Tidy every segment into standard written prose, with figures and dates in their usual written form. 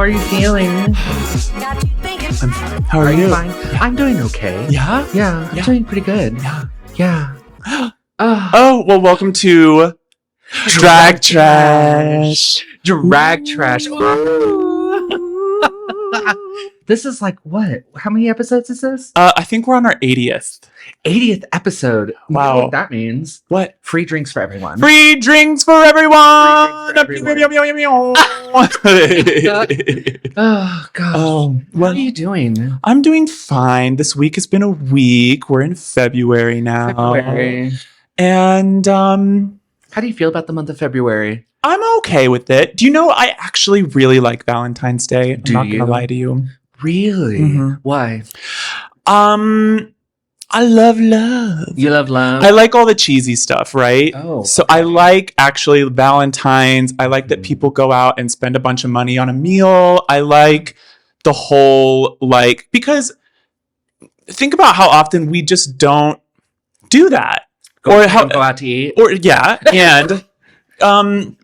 are you feeling? How are you? Fine? I'm doing okay. Yeah? Yeah, I'm doing pretty good. Yeah. Yeah. Oh, well, welcome to Drag Trash. Drag Trash. This is like what? How many episodes is this? I think we're on our 80th. 80th episode. Wow. You know what that means? What? Free drinks for everyone. Free drinks for everyone! Free drinks for everyone. Oh, gosh. Well, How are you doing? I'm doing fine. This week has been a week. We're in February now. February. And How do you feel about the month of February? I'm okay with it. Do you know, I actually really like Valentine's Day. I'm not going to lie to you. Really? Mm-hmm. Why? I love love. You love love? I like all the cheesy stuff, right? Oh. So I like actually Valentine's. I like that people go out and spend a bunch of money on a meal. I like the whole, because think about how often we just don't do that. Go out to eat? Or, yeah. And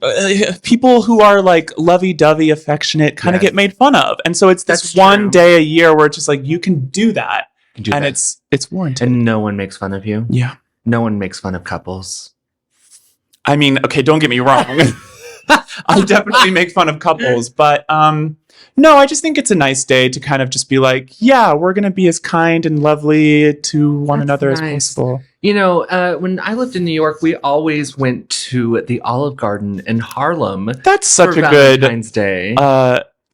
people who are like lovey-dovey, affectionate kind of get made fun of. And so it's this one day a year where it's just like, you can do that. And it's warranted. And no one makes fun of you? Yeah. No one makes fun of couples. I mean, okay, don't get me wrong. I definitely make fun of couples, but no, I just think it's a nice day to kind of just be like, yeah, we're going to be as kind and lovely to one another as possible. You know, when I lived in New York, we always went to the Olive Garden in Harlem. That's such a Valentine's Day.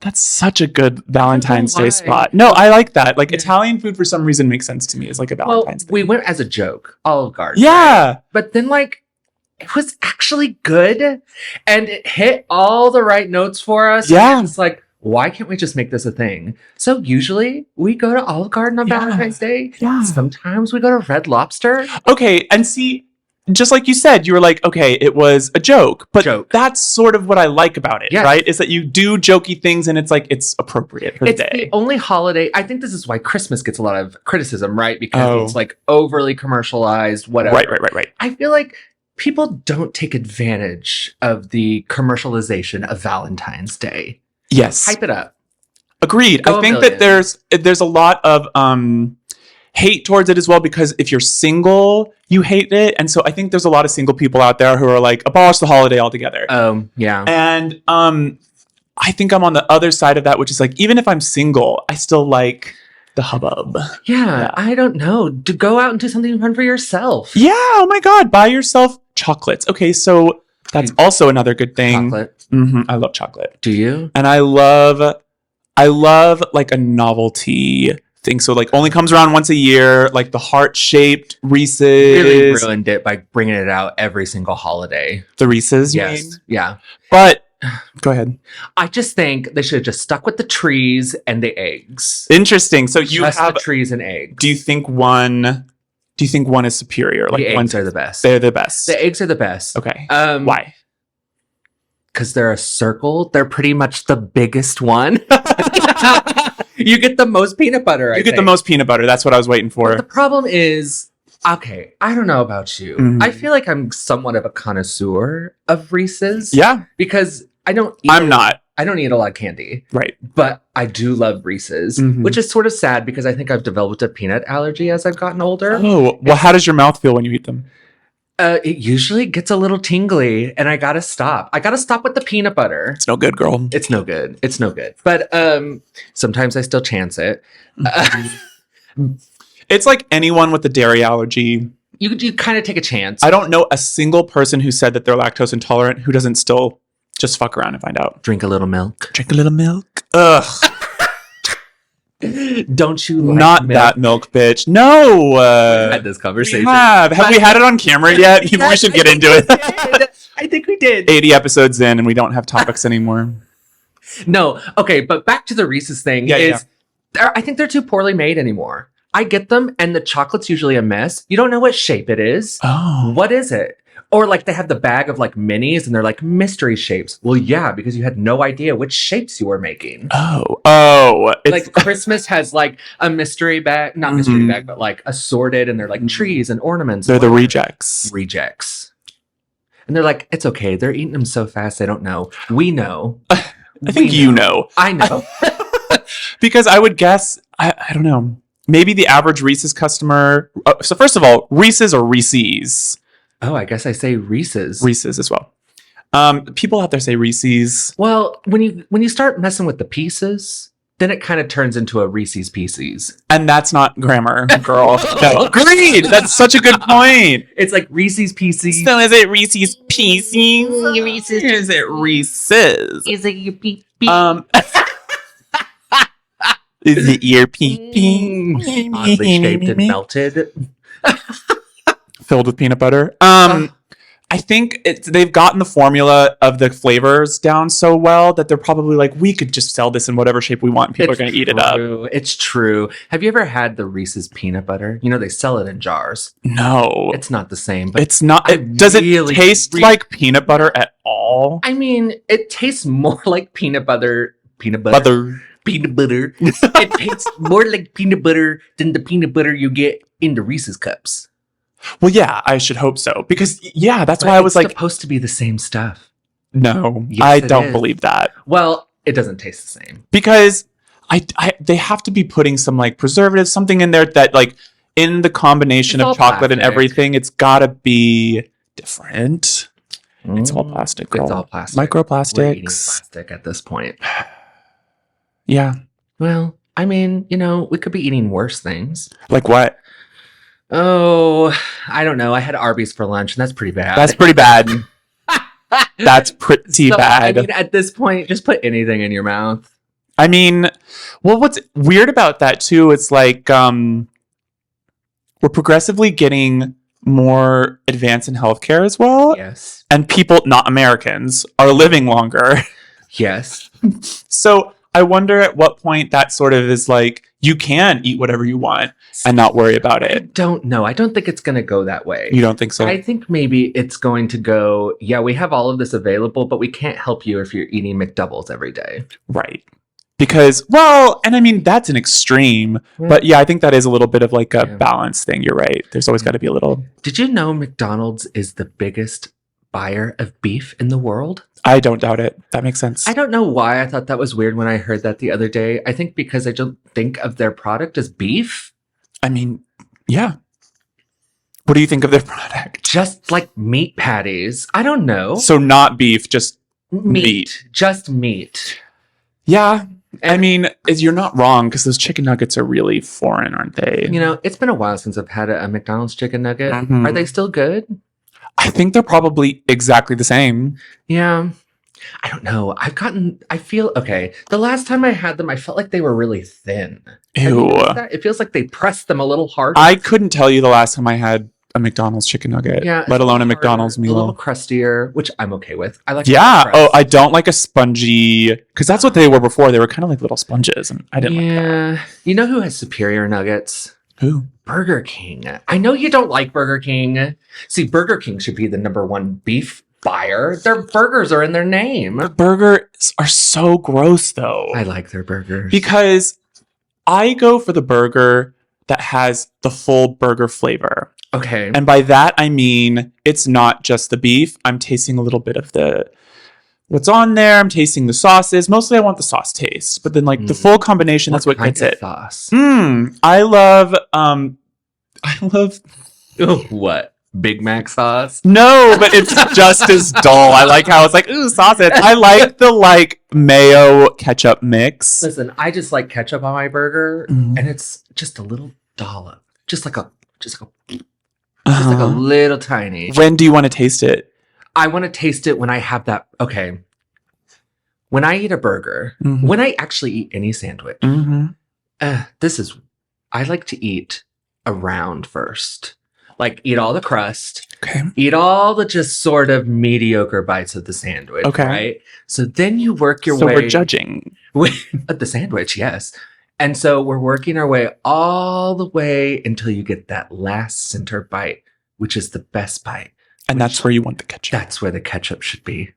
That's such a good Valentine's Day spot. No, I like that. Like Italian food for some reason makes sense to me as like a Valentine's Day. We went as a joke, Olive Garden. Yeah. Right? But then it was actually good and it hit all the right notes for us. Yeah. It's like, why can't we just make this a thing? So usually we go to Olive Garden on Valentine's Day. Yeah. Sometimes we go to Red Lobster. Okay. And see, just like you said, you were like, okay, it was a joke, but that's sort of what I like about it, right? Is that you do jokey things and it's like, it's appropriate for the day. It's the only holiday. I think this is why Christmas gets a lot of criticism, right? Because it's like overly commercialized, whatever. Right. I feel like people don't take advantage of the commercialization of Valentine's Day. Yes. Hype it up. Agreed. I think that there's a lot of hate towards it as well, because if you're single, you hate it. And so I think there's a lot of single people out there who are like, abolish the holiday altogether. Yeah. And I think I'm on the other side of that, which is like, even if I'm single, I still like the hubbub. Yeah. I don't know. To go out and do something fun for yourself. Yeah. Oh my God. Buy yourself chocolates. Okay. So that's also another good thing. Chocolate. Mm-hmm. I love chocolate. Do you? And I love like a novelty thing. So like only comes around once a year, like the heart-shaped Reese's. Really ruined it by bringing it out every single holiday. The Reese's, you yes. mean? Yeah. But go ahead. I just think they should have just stuck with the trees and the eggs. Interesting. So you have the trees and eggs. Do you think one is superior? Like the eggs are the best. They're the best. The eggs are the best. Okay. Why? Because they're a circle. They're pretty much the biggest one. You get the most peanut butter. You get the most peanut butter. That's what I was waiting for. But the problem is, okay, I don't know about you. Mm-hmm. I feel like I'm somewhat of a connoisseur of Reese's. Yeah. Because I don't eat a lot of candy. Right. But I do love Reese's, which is sort of sad because I think I've developed a peanut allergy as I've gotten older. Oh, well, how does your mouth feel when you eat them? It usually gets a little tingly and I gotta stop. I gotta stop with the peanut butter. It's no good, girl. It's no good. It's no good. But sometimes I still chance it. It's like anyone with a dairy allergy. You kind of take a chance. I don't know a single person who said that they're lactose intolerant who doesn't still just fuck around and find out. Drink a little milk. Drink a little milk. Ugh. Don't you like Not milk? that milk, bitch. No. We had this conversation. Have we had it on camera yet? Maybe we should get into it. I think we did. 80 episodes in and we don't have topics anymore. No. Okay, but back to the Reese's thing I think they're too poorly made anymore. I get them and the chocolate's usually a mess. You don't know what shape it is. Oh. What is it? Or like they have the bag of like minis and they're like mystery shapes. Well, yeah, because you had no idea which shapes you were making. Oh. Like Christmas has like a mystery bag, not mystery bag, but like assorted and they're like trees and ornaments. They're the rejects. And they're like, it's okay. They're eating them so fast they don't know. We know. I think you know. I know. Because I would guess, I don't know, maybe the average Reese's customer. So first of all, Reese's or Reese's? Oh, I guess I say Reese's. Reese's as well. People out there say Reese's. Well, when you start messing with the pieces, then it kind of turns into a Reese's Pieces. And that's not grammar, girl. No. Agreed. That's such a good point. It's like Reese's Pieces. So is it Reese's Pieces? Reese's. Is it Reese's? Is it your pee? Is it your pee? Oddly shaped and melted. Filled with peanut butter. I think they've gotten the formula of the flavors down so well that they're probably like, we could just sell this in whatever shape we want. And people are going to eat it up. It's true. Have you ever had the Reese's peanut butter? You know, they sell it in jars. No. It's not the same. But it's not. Does it taste like peanut butter at all? I mean, it tastes more like peanut butter. Peanut butter. It tastes more like peanut butter than the peanut butter you get in the Reese's cups. Well, yeah, I should hope so. Because, yeah, that's why I was like... It's supposed to be the same stuff. No, yes, I don't believe that. Well, it doesn't taste the same. Because they have to be putting some, like, preservatives, something in there that, like, in the combination of chocolate and everything, it's got to be different. It's all plastic, girl. It's all plastic. Microplastics. We're eating plastic at this point. Yeah. Well, I mean, you know, we could be eating worse things. Like what? Oh, I don't know. I had Arby's for lunch, and that's pretty bad. That's pretty bad. That's pretty bad. I mean, at this point, just put anything in your mouth. I mean, well, what's weird about that, too, it's like we're progressively getting more advanced in healthcare as well. Yes. And people, not Americans, are living longer. Yes. So I wonder at what point that sort of is like, you can eat whatever you want and not worry about it. I don't know. I don't think it's going to go that way. You don't think so? I think maybe it's going to go, yeah, we have all of this available, but we can't help you if you're eating McDoubles every day. Right. Because, well, and I mean, that's an extreme. Yeah. But yeah, I think that is a little bit of like a balance thing. You're right. There's always got to be a little. Did you know McDonald's is the biggest buyer of beef in the world? I don't doubt it. That makes sense. I don't know why I thought that was weird when I heard that the other day. I think because I don't think of their product as beef. I mean, yeah. What do you think of their product? Just like meat patties. I don't know. So not beef, just meat. Just meat. Yeah. And I mean, you're not wrong because those chicken nuggets are really foreign, aren't they? You know, it's been a while since I've had a McDonald's chicken nugget. Mm-hmm. Are they still good? I think they're probably exactly the same. Yeah. I don't know. I feel, okay. The last time I had them, I felt like they were really thin. Ew. It feels like they pressed them a little hard. I couldn't tell you the last time I had a McDonald's chicken nugget, let alone a McDonald's meal. A little crustier, which I'm okay with. I like. Yeah. Oh, I don't like a spongy, because that's what they were before. They were kind of like little sponges, and I didn't like that. Yeah. You know who has superior nuggets? Who? Burger King. I know you don't like Burger King. See, Burger King should be the #1 beef buyer. Their burgers are in their name. The burgers are so gross, though. I like their burgers. Because I go for the burger that has the full burger flavor. Okay. And by that, I mean, it's not just the beef. I'm tasting a little bit of what's on there. I'm tasting the sauces. Mostly I want the sauce taste. But then like the full combination, that's what gets it. Sauce? I love what? Big Mac sauce? No, but it's just as dull. I like how it's like, ooh, sausage. I like the like mayo ketchup mix. Listen, I just like ketchup on my burger, and it's just a little dollop. Just like a little tiny. When do you want to taste it? I want to taste it when I have that. Okay. When I eat a burger, when I actually eat any sandwich, I like to eat around first. Like, eat all the crust. Okay. Eat all the just sort of mediocre bites of the sandwich. Okay. Right? So then you work your way. So we're judging. With the sandwich, yes. And so we're working our way all the way until you get that last center bite, which is the best bite. And that's where you want the ketchup. That's where the ketchup should be.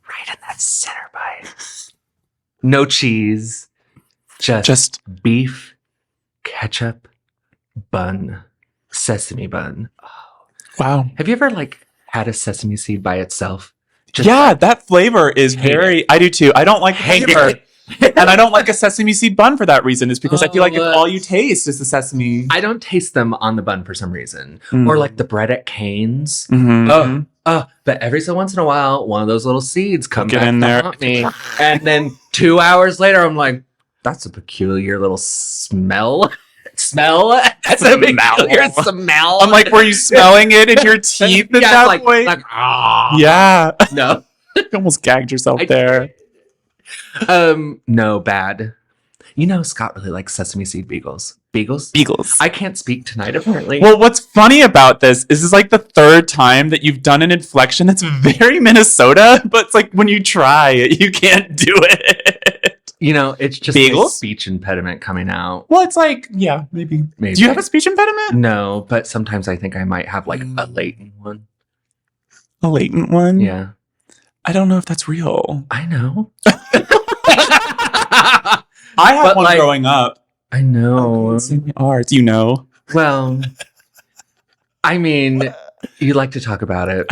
Right in that center bite. No cheese. Just beef, ketchup, bun, sesame bun. Oh. Wow. Have you ever like had a sesame seed by itself? That flavor is I do too. I don't like flavor. And I don't like a sesame seed bun for that reason. It's because I feel like it's all you taste is the sesame. I don't taste them on the bun for some reason. Or like the bread at Cane's. But every so once in a while, one of those little seeds come back in there. Haunt me. And then 2 hours later, I'm like, that's a peculiar little smell. That's a peculiar smell. I'm like, were you smelling it in your teeth at that point? Yeah. No. You almost gagged yourself there. No, bad. Scott really likes sesame seed beagles. Beagles? I can't speak tonight, apparently. Well, what's funny about this is like the third time that you've done an inflection that's very Minnesota, but it's like when you try it, you can't do it. It's just a speech impediment coming out. Well, it's like, yeah, maybe. Do you have a speech impediment? No, but sometimes I think I might have like a latent one. A latent one? Yeah. I don't know if that's real. I know. I had one growing up. I know. Arts, Well, I mean, you like to talk about it.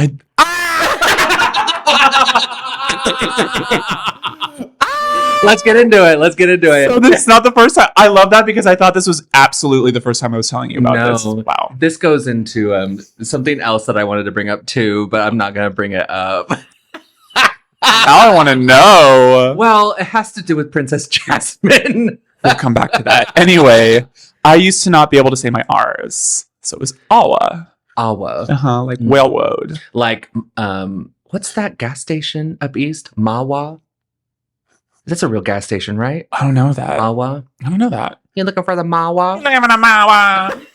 Let's get into it. So this is not the first time. I love that because I thought this was absolutely the first time I was telling you about this. Wow. This goes into something else that I wanted to bring up too, but I'm not going to bring it up. Now I want to know. Well, it has to do with Princess Jasmine. We'll come back to that. Anyway, I used to not be able to say my R's. So it was Awa. Like railroad. Like, what's that gas station up east? Mawa? That's a real gas station, right? I don't know that. Mawa? I don't know that. You looking for the Mawa? Looking for the Mawa.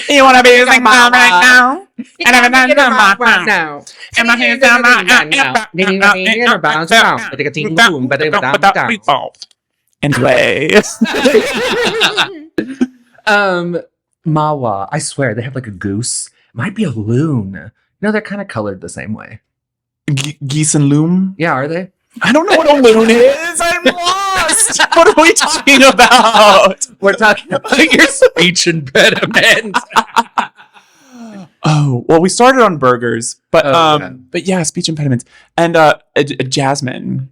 You want to be like mom right now? And I'm not right now. And my hands down Anyway. Mawa. I swear, they have like a goose. Might be a loon. They're kind of colored the same way. Geese and loon? Yeah, are they? I don't know what a loon is. I'm lost. What are we talking about? We're talking about your speech impediment. Oh, well, we started on burgers, but yeah, speech impediments and Jasmine.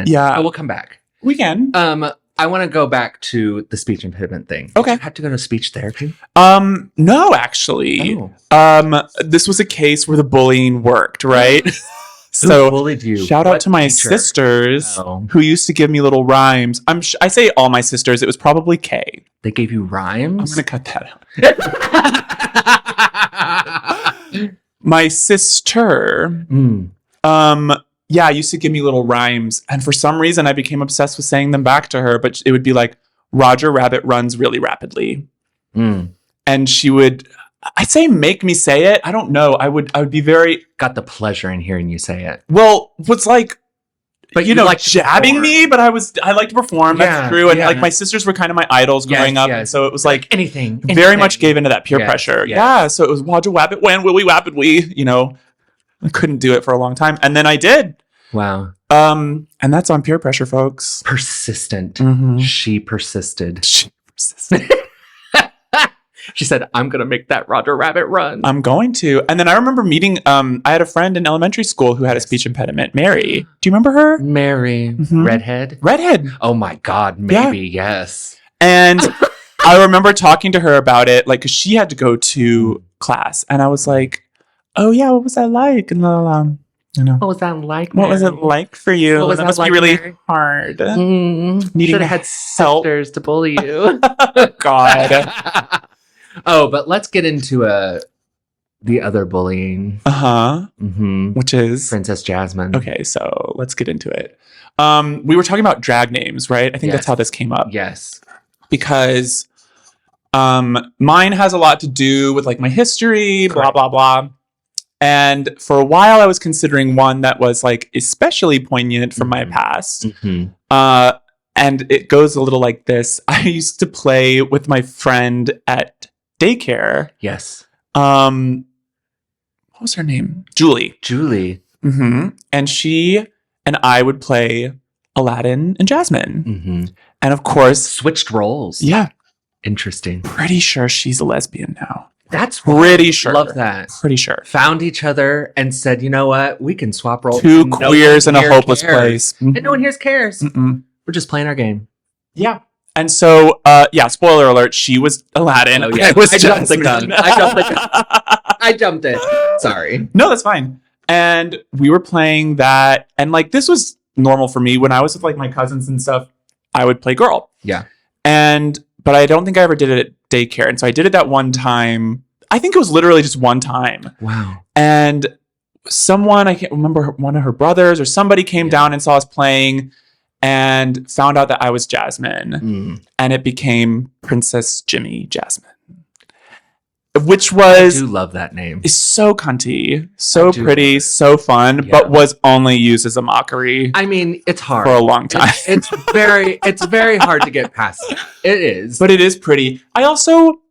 Yeah, we'll come back. We can. I want to go back to the speech impediment thing. Okay. Did you have to go to speech therapy? No, actually. This was a case where the bullying worked, right? So who bullied you? Shout out to my sisters who used to give me little rhymes. I say all my sisters. It was probably Kay. They gave you rhymes? I'm going to cut that out. My sister, used to give me little rhymes. And for some reason, I became obsessed with saying them back to her. But it would be like, Roger Rabbit runs really rapidly. And she would... I'd say make me say it. I don't know. I would be very... Got the pleasure in hearing you say it. Well, what's like... But you like jabbing me, but I like to perform. That's true. And like my sisters were kind of my idols growing up. And so it was like... Anything. Very much gave into that peer pressure. Yes. Yeah. So it was Roger Rabbit, when will we rapidly? I couldn't do it for a long time. And then I did. Wow. And that's on peer pressure, folks. Persistent. Mm-hmm. She persisted. She said, I'm going to make that Roger Rabbit run. I'm going to. And then I remember meeting, I had a friend in elementary school who had a speech impediment. Mary. Do you remember her? Mary. Mm-hmm. Redhead? Oh my God. Maybe. Yes. And I remember talking to her about it, like, because she had to go to class. And I was like, oh, yeah, what was that like? And what was that like? What was it like for you? What was that must like, be really Mary? Hard. Should have had sisters to bully you. God. Oh, but let's get into the other bullying. Mm-hmm. Which is Princess Jasmine. Okay, so let's get into it. We were talking about drag names, right? I think that's how this came up. Yes. Because mine has a lot to do with like my history, blah, blah, blah. And for a while I was considering one that was like especially poignant from my past. Mm-hmm. And it goes a little like this. I used to play with my friend at daycare. Yes. What was her name? Julie. Mm-hmm. And she and I would play Aladdin and Jasmine. Mm-hmm. And of course... Switched roles. Yeah. Interesting. Pretty sure she's a lesbian now. That's pretty sure. Love that. Pretty sure. Found each other and said, you know what? We can swap roles. Two queers in a hopeless place. Mm-hmm. And no one here cares. Mm-mm. We're just playing our game. Yeah. And so, spoiler alert, she was Aladdin. Oh, yeah. I jumped the gun. I jumped it. Sorry. No, that's fine. And we were playing that. And like, this was normal for me. When I was with like my cousins and stuff, I would play girl. Yeah. But I don't think I ever did it at daycare. And so I did it that one time. I think it was literally just one time. Wow. And someone, I can't remember, one of her brothers or somebody came down and saw us playing and found out that I was Jasmine. And it became Princess Jimmy Jasmine. Which was... I do love that name. Is so cunty, so pretty, so fun, but was only used as a mockery. I mean, it's hard. For a long time. It's very hard to get past. It is. But it is pretty. I also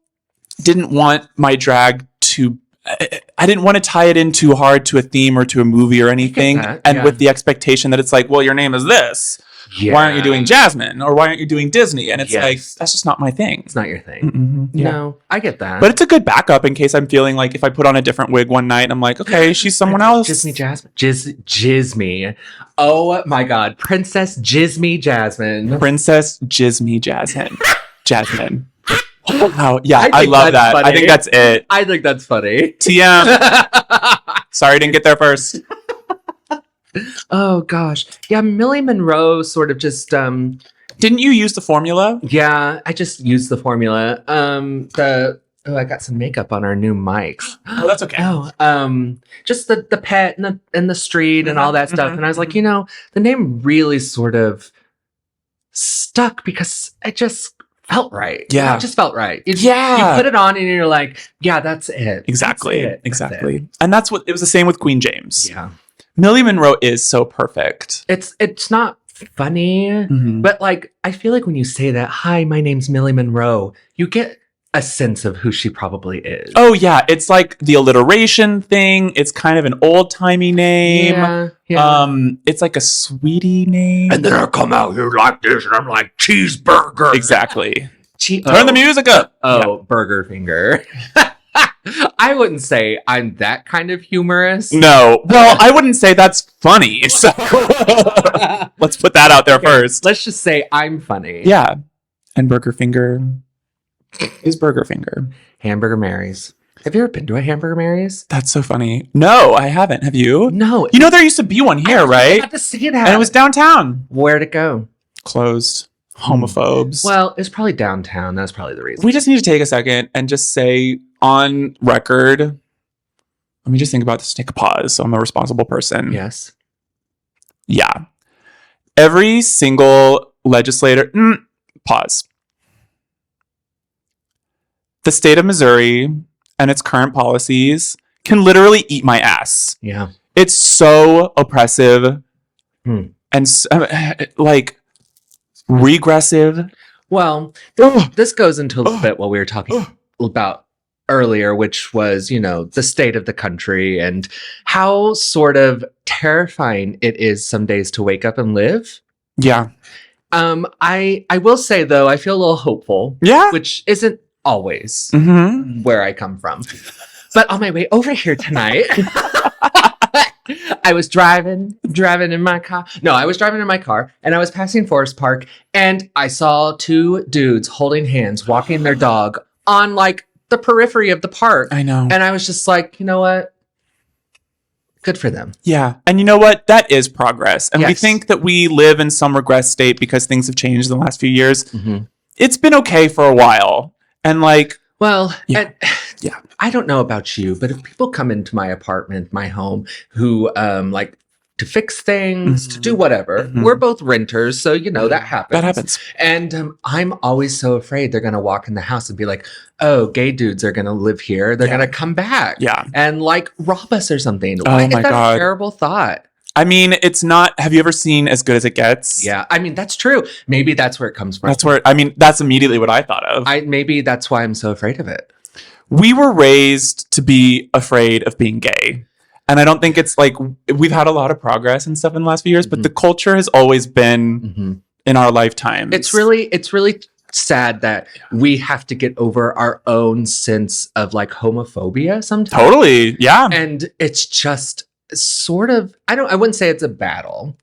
didn't want my drag to... I didn't want to tie it in too hard to a theme or to a movie or anything. And with the expectation that it's like, well, your name is this. Yeah. Why aren't you doing Jasmine? Or why aren't you doing Disney? And it's like, that's just not my thing. It's not your thing. No, I get that. But it's a good backup in case I'm feeling like if I put on a different wig one night, I'm like, okay, she's someone else. Jizme Jasmine. Jizme. Oh my God. Princess Jizme Jasmine. Princess Jizme Jasmine. Jasmine. Wow. Yeah, I love that. Funny. I think that's it. I think that's funny. TM. Sorry, didn't get there first. Oh gosh. Yeah, Millie Monroe sort of just Didn't you use the formula? Yeah, I just used the formula. I got some makeup on our new mics. Oh, that's okay. Just the pet and the street and all that stuff. And I was like, the name really sort of stuck because it just felt right. Yeah. It just felt right. You put it on and you're like, yeah, that's it. Exactly. That's it. Exactly. That's it. And that's what it was the same with Queen James. Yeah. Millie Monroe is so perfect. It's not funny, but like I feel like when you say that, hi, my name's Millie Monroe, you get a sense of who she probably is. Oh yeah, it's like the alliteration thing. It's kind of an old-timey name. Yeah. It's like a sweetie name. And then I come out here like this and I'm like, cheeseburger. Exactly. Turn the music up. Burger finger. I wouldn't say I'm that kind of humorous. No. Well, I wouldn't say that's funny. So let's put that out there first. Let's just say I'm funny. Yeah. And Burger Finger is Burger Finger. Hamburger Mary's. Have you ever been to a Hamburger Mary's? That's so funny. No, I haven't. Have you? No. You know there used to be one here, right? I had to see that. And it was downtown. Where'd it go? Closed. Homophobes. Well, it's probably downtown. That's probably the reason. We just need to take a second and just say on record, let me just think about this, take a pause. So I'm a responsible person. Yes. Yeah. Every single legislator, pause. The state of Missouri and its current policies can literally eat my ass. Yeah. It's so oppressive and like regressive. Well, this goes into a little bit what we were talking about earlier, which was, the state of the country and how sort of terrifying it is some days to wake up and live. Yeah. I will say though, I feel a little hopeful. Yeah. Which isn't always where I come from. But on my way over here tonight, I was driving in my car. No, I was driving in my car and I was passing Forest Park and I saw two dudes holding hands, walking their dog on like the periphery of the park. I know. And I was just like, you know what? Good for them. Yeah. And you know what? That is progress. And we think that we live in some regress state because things have changed in the last few years. It's been okay for a while. And like, well, I don't know about you, but if people come into my apartment, my home, who like to fix things, to do whatever, we're both renters, so that happens. That happens. And I'm always so afraid they're gonna walk in the house and be like, "Oh, gay dudes are gonna live here. They're gonna come back, and like rob us or something." Oh my God, a terrible thought. I mean, it's not. Have you ever seen As Good as It Gets? Yeah, I mean that's true. Maybe that's where it comes from. That's immediately what I thought of. Maybe that's why I'm so afraid of it. We were raised to be afraid of being gay. And I don't think it's like we've had a lot of progress and stuff in the last few years, but the culture has always been in our lifetime. It's really sad that we have to get over our own sense of like homophobia sometimes. Totally. Yeah. And it's just sort of, I wouldn't say it's a battle,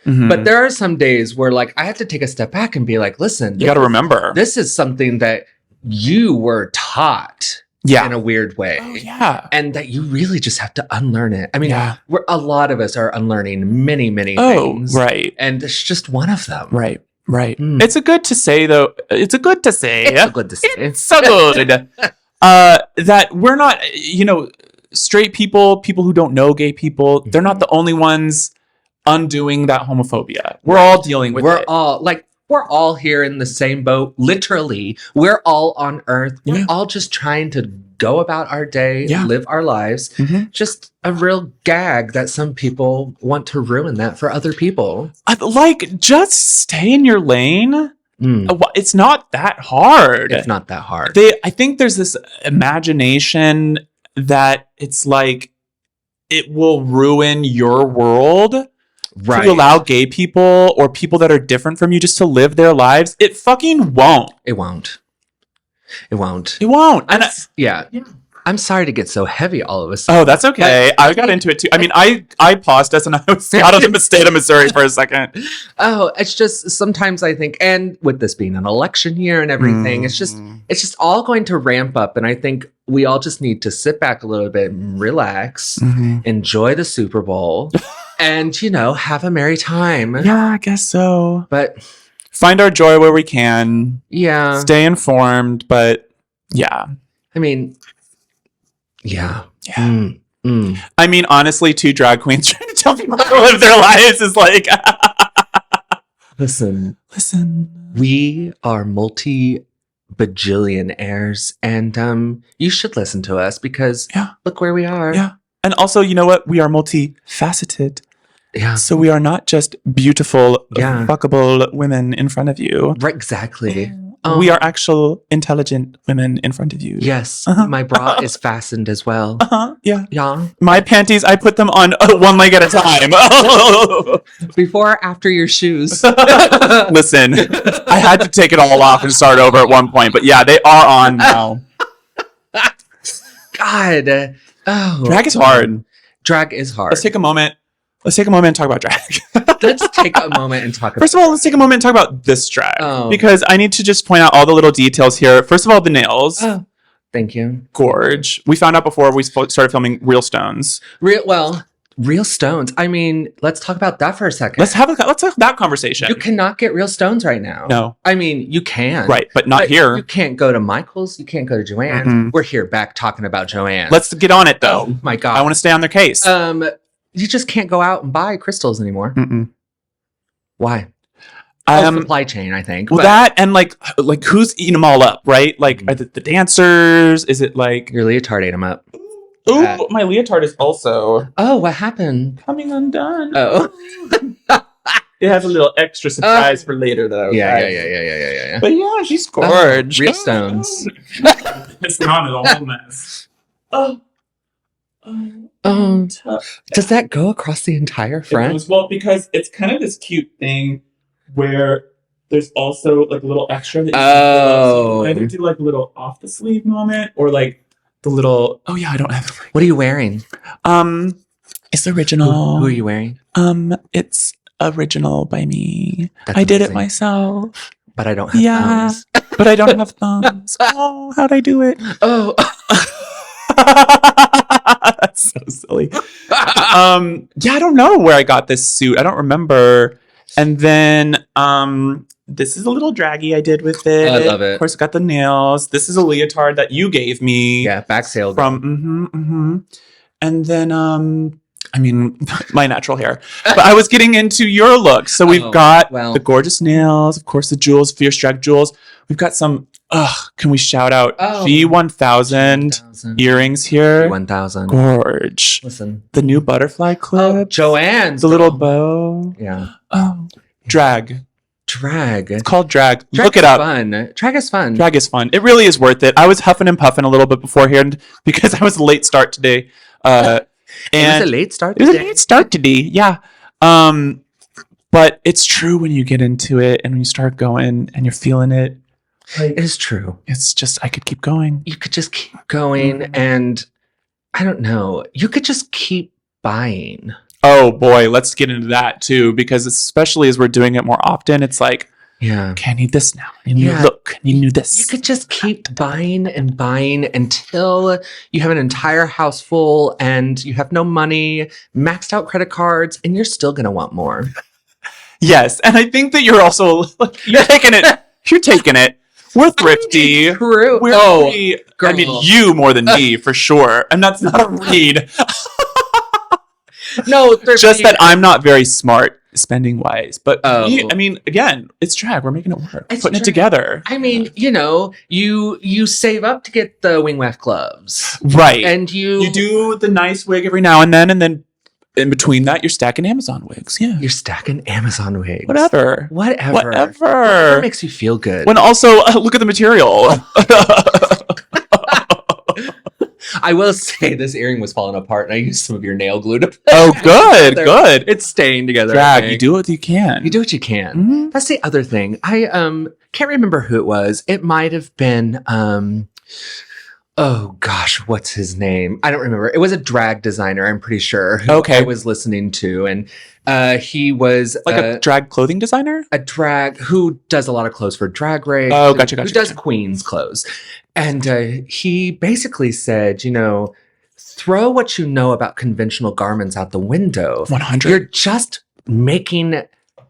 Mhm. but there are some days where like I have to take a step back and be like, listen, You got to remember. this is something that you were taught in a weird way. Oh, yeah. And that you really just have to unlearn it. I mean, Yeah. a lot of us are unlearning many, many Oh, things. right. And it's just one of them. Right. Right. Mm. It's a good to say, though. It's a good to say. It's so good to say. It's so good. That we're not, straight people who don't know gay people, they're not the only ones undoing that homophobia. We're all dealing with it. We're all here in the same boat. Literally, we're all on Earth. We're Yeah. all just trying to go about our day, Yeah. live our lives. Mhm. Just a real gag that some people want to ruin that for other people. Just stay in your lane. Mm. It's not that hard. It's not that hard. I think there's this imagination that it's like it will ruin your world Right. to allow gay people or people that are different from you just to live their lives. It fucking won't. It won't. It won't. It won't. And And yeah. I'm sorry to get so heavy all of a sudden. oh, that's okay. I got into it too. I mean, I paused us and I was out of the state of Missouri for a second. Oh, it's just sometimes I think, and with this being an election year and everything, it's just all going to ramp up. And I think we all just need to sit back a little bit and relax, enjoy the Super Bowl, and, have a merry time. Yeah, I guess so. But Find our joy where we can. yeah, Stay informed, but yeah. I mean, yeah. Yeah. Mm. I mean, honestly, two drag queens trying to tell people how to live their lives is like, Listen, listen. we are multi-bajillionaires, and you should listen to us because look where we are. Yeah. And also, you know what? We are multifaceted. Yeah. So we are not just beautiful, Yeah. fuckable women in front of you. Right, exactly. We are actual intelligent women in front of you. Yes. Uh-huh. My bra is fastened as well. Yeah. Yeah. My panties, I put them on one leg at a time. Before or after your shoes. Listen, I had to take it all off and start over at one point, but yeah, they are on now. God. Oh. Drag is hard. Drag is hard. Let's take a moment and talk about drag. Let's take a moment and talk about First of all, let's take a moment and talk about this drag. Oh. Because I need to just point out all the little details here. First of all, the nails. Oh. Thank you. Gorge. We found out before we started filming Real Stones. Real stones. I mean, let's talk about that for a second. Let's have that conversation. You cannot get real stones right now. No. I mean, you can. Right, but not here. You can't go to Michael's. You can't go to Joann's. Mm-mm. We're here back talking about Joann's. Let's get on it, though. Oh, my God. I want to stay on their case. You just can't go out and buy crystals anymore. Mm-mm. Why? Um, supply chain, I think. Well, but that and like who's eating them all up, right? Like, are the dancers? Is it like your leotard ate them up? Ooh, my leotard is also what happened? coming undone. Oh, it has a little extra surprise for later, though. Yeah. But yeah, she's gorgeous. Real stones. It's not a whole mess. Does that go across the entire front? Well, because it's kind of this cute thing where there's also like a little extra that you can either do like a little off the sleeve moment or like the little I don't have What are you wearing? It's original. Who are you wearing? It's original by me. That's I did it amazing. myself. But I don't have thumbs. But I don't have thumbs. Oh, how'd I do it? Oh. That's so silly. I don't know where I got this suit. I don't remember. And then this is a little draggy I did with it. I love it. Of course, got the nails. This is a leotard that you gave me. Yeah, back sale. From And then I mean my natural hair. But I was getting into your look. So we've got the gorgeous nails, of course the jewels, Fierce Drag jewels. We've got some can we shout out G1000 earrings here? G1000. Gorge. Listen. The new butterfly clip. Joann's. The little bow. Yeah. Oh. Drag. It's called drag. Drag Look it up. Fun. Drag is fun. Drag is fun. It really is worth it. I was huffing and puffing a little bit beforehand because I was a late start today. It was a late start today. Yeah. But it's true when you get into it and when you start going and you're feeling it. It is true. It's just, I could keep going. You could just keep going, and I don't know. You could just keep buying. Oh boy, let's get into that too, because especially as we're doing it more often, it's like, okay, I need this now. I need new look. I need new this. You could just keep buying and buying until you have an entire house full and you have no money, maxed out credit cards, and you're still going to want more. Yes, and I think that you're also, you're taking it. You're taking it. We're thrifty. True. We're pretty, girl. I mean, you more than me, for sure. And that's not a read. No, thrifty. Just that I'm not very smart spending wise. But I mean, again, it's drag. We're making it work. It's putting it together. I mean, you save up to get the wing waft gloves. Right. And you do the nice wig every now and then in between that, you're stacking Amazon wigs. Yeah. You're stacking Amazon wigs. Whatever. Whatever makes you feel good. When also, look at the material. I will say this earring was falling apart and I used some of your nail glue to good. It's staying together. Drag, you do what you can. You do what you can. That's the other thing. I can't remember who it was. It might have been oh gosh, what's his name? I don't remember. It was a drag designer, I'm pretty sure. Who I was listening to, and he was like a drag clothing designer? A drag who does a lot of clothes for Drag Race. Oh, gotcha. Who does Queen's clothes. And he basically said, throw what you know about conventional garments out the window. 100. You're just making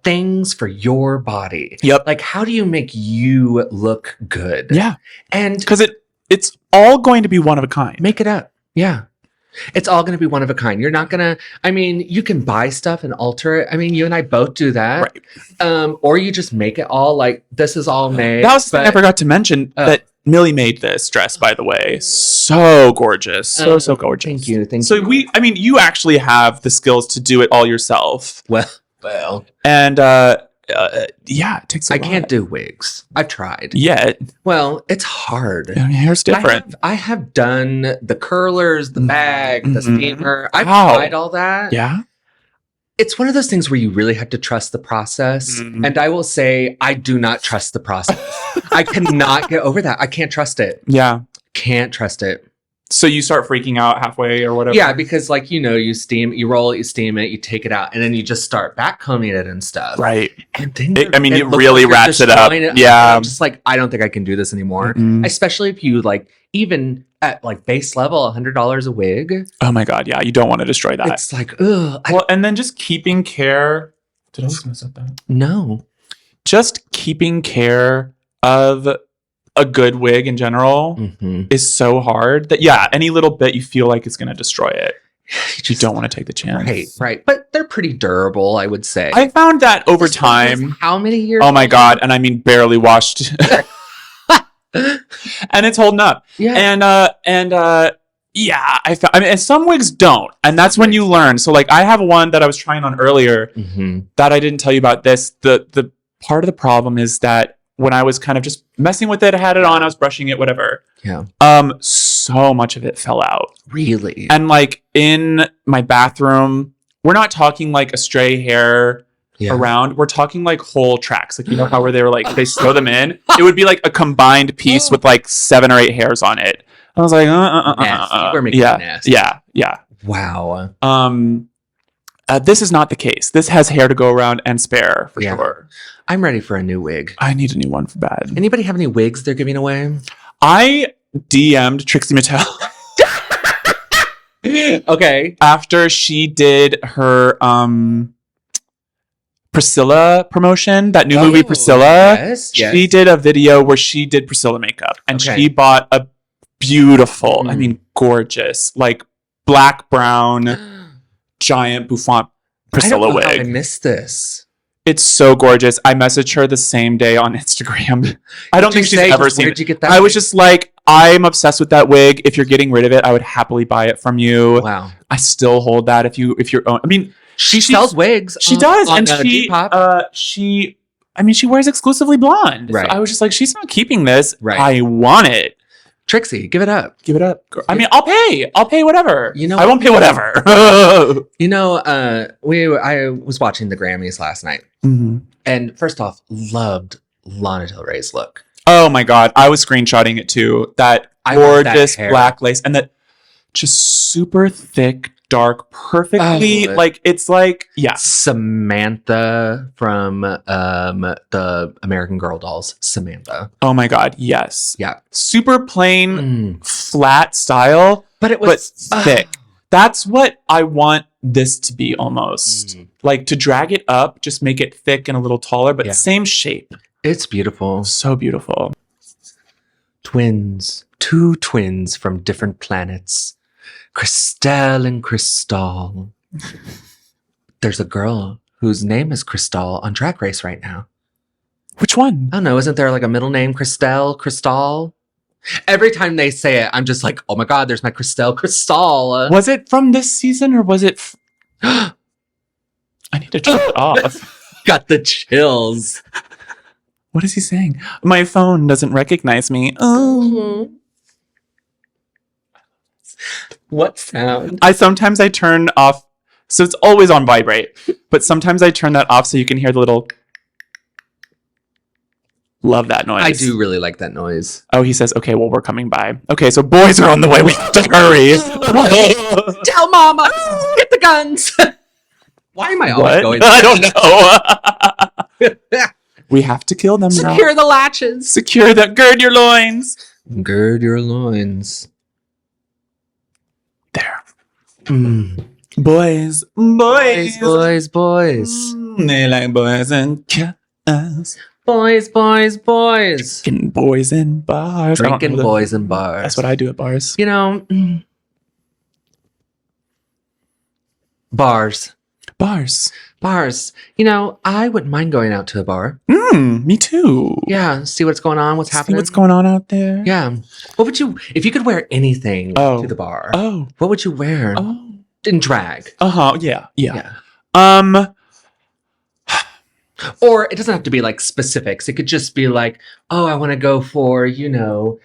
things for your body. Yep. Like, how do you make you look good? Yeah. And because it's all going to be one of a kind. Make it up. Yeah. It's all going to be one of a kind. You're not going to, I mean, you can buy stuff and alter it. I mean, you and I both do that. Right. Or you just make it all like, this is all made. That was the thing I forgot to mention that Millie made this dress, by the way. So gorgeous. So gorgeous. Thank you. So you actually have the skills to do it all yourself. Well. And, it takes a lot. I can't do wigs. I've tried. Yet. Well, it's hard. Hair's different. I have done the curlers, the bag, the steamer. I've tried all that. Yeah. It's one of those things where you really have to trust the process. And I will say, I do not trust the process. I cannot get over that. I can't trust it. Yeah. Can't trust it. So you start freaking out halfway or whatever? Yeah, because you steam, you roll it, you steam it, you take it out, and then you just start backcombing it and stuff. Right. And then it really wraps it up. Yeah. I'm just like, I don't think I can do this anymore. Especially if you even at base level, $100 a wig. Oh my God. Yeah. You don't want to destroy that. It's like, ugh. And then just keeping care. Did I just mess up that? No. Just keeping care of a good wig in general is so hard that any little bit you feel like is going to destroy it. You don't want to take the chance. Right. But they're pretty durable, I would say. I found that over time. How many years? Oh my God. And I mean, barely washed. And it's holding up. Yeah. And and some wigs don't. And that's when you learn. So I have one that I was trying on earlier that I didn't tell you about this. The part of the problem is that when I was kind of just messing with it, I had it on, I was brushing it, whatever. Yeah. So much of it fell out. Really? And in my bathroom, we're not talking a stray hair around. We're talking whole tracks. How where they were they sew them in. It would be a combined piece with 7 or 8 hairs on it. I was like, We're making it nasty. Yeah. Wow. This is not the case. This has hair to go around and spare for sure. I'm ready for a new wig. I need a new one for bad. Anybody have any wigs they're giving away? I DM'd Trixie Mattel. Okay. After she did her Priscilla promotion, that new movie Priscilla. Yes. She did a video where she did Priscilla makeup. And she bought a beautiful, gorgeous, black, brown, giant bouffant Priscilla wig. I missed this. It's so gorgeous. I messaged her the same day on Instagram. I don't think she's ever seen it. Where'd you get that? I was just like, I'm obsessed with that wig. If you're getting rid of it, I would happily buy it from you. Wow. I still hold that if you're own. I mean, she sells wigs. She does, and she wears exclusively blonde. Right. So I was just like, she's not keeping this. Right. I want it. Trixie, give it up. Give it up. I mean, I'll pay whatever. I won't pay whatever. I was watching the Grammys last night. Mm-hmm. And first off, loved Lana Del Rey's look. Oh my God. I was screenshotting it too. That gorgeous black lace and that just super thick, dark, perfectly like it's like Samantha from the American Girl dolls. Samantha. Oh my God, yes. Yeah. Super plain, flat style, but it was thick. That's what I want this to be almost. Like to drag it up, just make it thick and a little taller, but same shape. It's beautiful. So beautiful. Twins. 2 twins from different planets. Christelle and Crystal. There's a girl whose name is Crystal on Drag Race right now. Which one? I don't know. Isn't there like a middle name? Crystal? Every time they say it, I'm just like, oh my God, there's my Crystal. Was it from this season or was it... I need to turn it off. Got the chills. What is he saying? My phone doesn't recognize me. Oh. What sound? Sometimes I turn off, so it's always on vibrate, but sometimes I turn that off so you can hear the little... Love that noise. I do really like that noise. Oh, he says, okay, well, we're coming by. Okay, so boys are on the way. We have to hurry. Tell mama, get the guns. Why am I always going there? I don't know. We have to kill them now. Secure the latches. Gird your loins. Gird your loins. There. Boys. They like boys and cats. Boys. Drinking boys in bars. Drinking boys in bars. That's what I do at bars. You know. Bars. You know, I wouldn't mind going out to a bar. Me too. Yeah, see what's going on, what's happening. See what's going on out there. Yeah. What would you, if you could wear anything to the bar? Oh. What would you wear? Oh. In drag. Yeah. Or it doesn't have to be like specifics. It could just be like, oh, I want to go for, you know,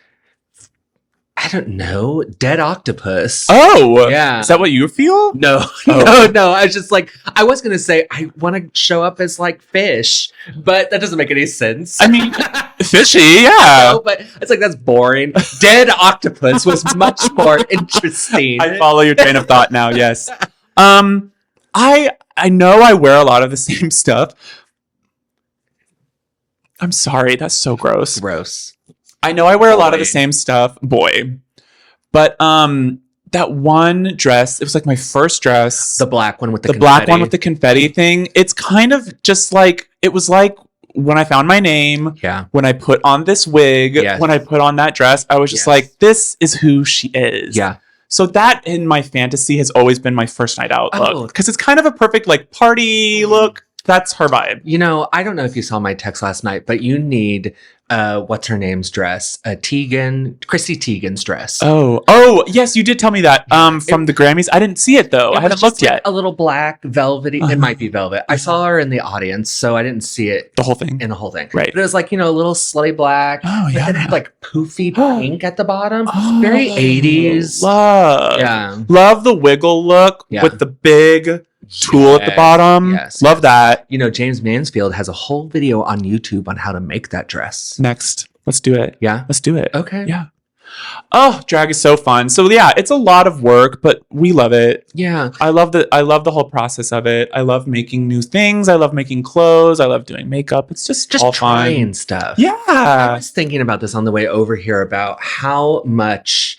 I don't know, dead octopus. Oh, yeah. Is that what you feel? No. I was just like, I was going to say, I want to show up as like fish, but that doesn't make any sense. I mean, fishy, yeah. No, but it's like, that's boring. Dead octopus was much more interesting. I follow your train of thought now, yes. I know I wear a lot of the same stuff. I'm sorry, that's so gross. I know I wear a lot of the same stuff, but that one dress, it was like my first dress. The black one with the confetti. Black one with the confetti thing. It's kind of just like, it was like when I found my name, when I put on this wig, when I put on that dress, I was just like, this is who she is. Yeah. So that in my fantasy has always been my first night out look. Because it's kind of a perfect like party look. That's her vibe. You know, I don't know if you saw my text last night, but you need what's her name's dress? Chrissy Teigen's dress. Oh, yes, you did tell me that from the Grammys. I didn't see it though. I haven't looked yet. A little black velvety. It might be velvet. I saw her in the audience, so I didn't see it. The whole thing. Right. But it was like, you know, a little slutty black. Oh, yeah. But then it had like poofy pink at the bottom. Very 80s. Love the wiggle look with the big tool at the bottom. Love that. You know, James Mansfield has a whole video on YouTube on how to make that dress. Next. Let's do it. Yeah? Let's do it. Okay. Yeah. Oh, drag is so fun. So yeah, it's a lot of work, but we love it. Yeah. I love the whole process of it. I love making new things. I love making clothes. I love doing makeup. It's just all trying fun stuff. Yeah. I was thinking about this on the way over here about how much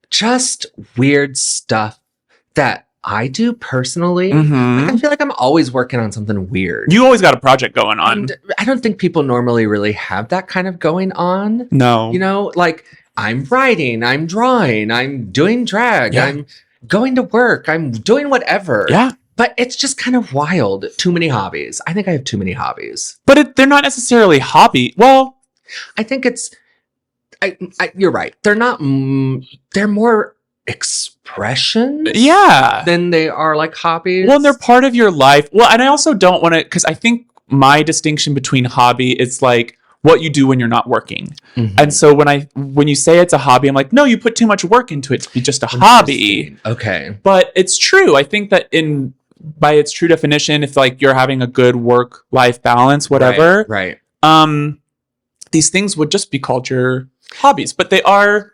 just weird stuff that I do personally. Like, I feel like I'm always working on something weird. You always got a project going on. And I don't think people normally really have that kind of going on. No. You know, like I'm writing, I'm drawing, I'm doing drag, I'm going to work, I'm doing whatever. Yeah. But it's just kind of wild. Too many hobbies. I think I have too many hobbies. But they're not necessarily hobby. Well, I think it's... you're right. They're not... they're more expression than they are like hobbies. Well, they're part of your life. Well, and I also don't want to, because I think my distinction between hobby is like what you do when you're not working. And so when you say it's a hobby, I'm like, no, you put too much work into it to be just a hobby. Okay. But it's true. I think that by its true definition, if like you're having a good work-life balance, whatever. Right. these things would just be called your hobbies, but they're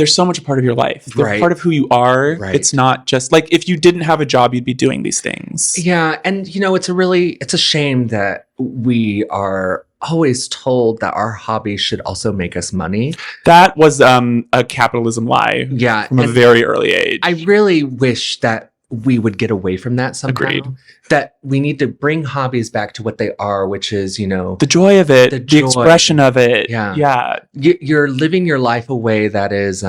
so much a part of your life. They're part of who you are. Right. It's not just like if you didn't have a job, you'd be doing these things. Yeah. And, it's a shame that we are always told that our hobby should also make us money. That was a capitalism lie from a very early age. I really wish that we would get away from that somehow. Agreed. That we need to bring hobbies back to what they are, which is, the joy of it, the expression of it. Yeah. Yeah. You're living your life a way that is,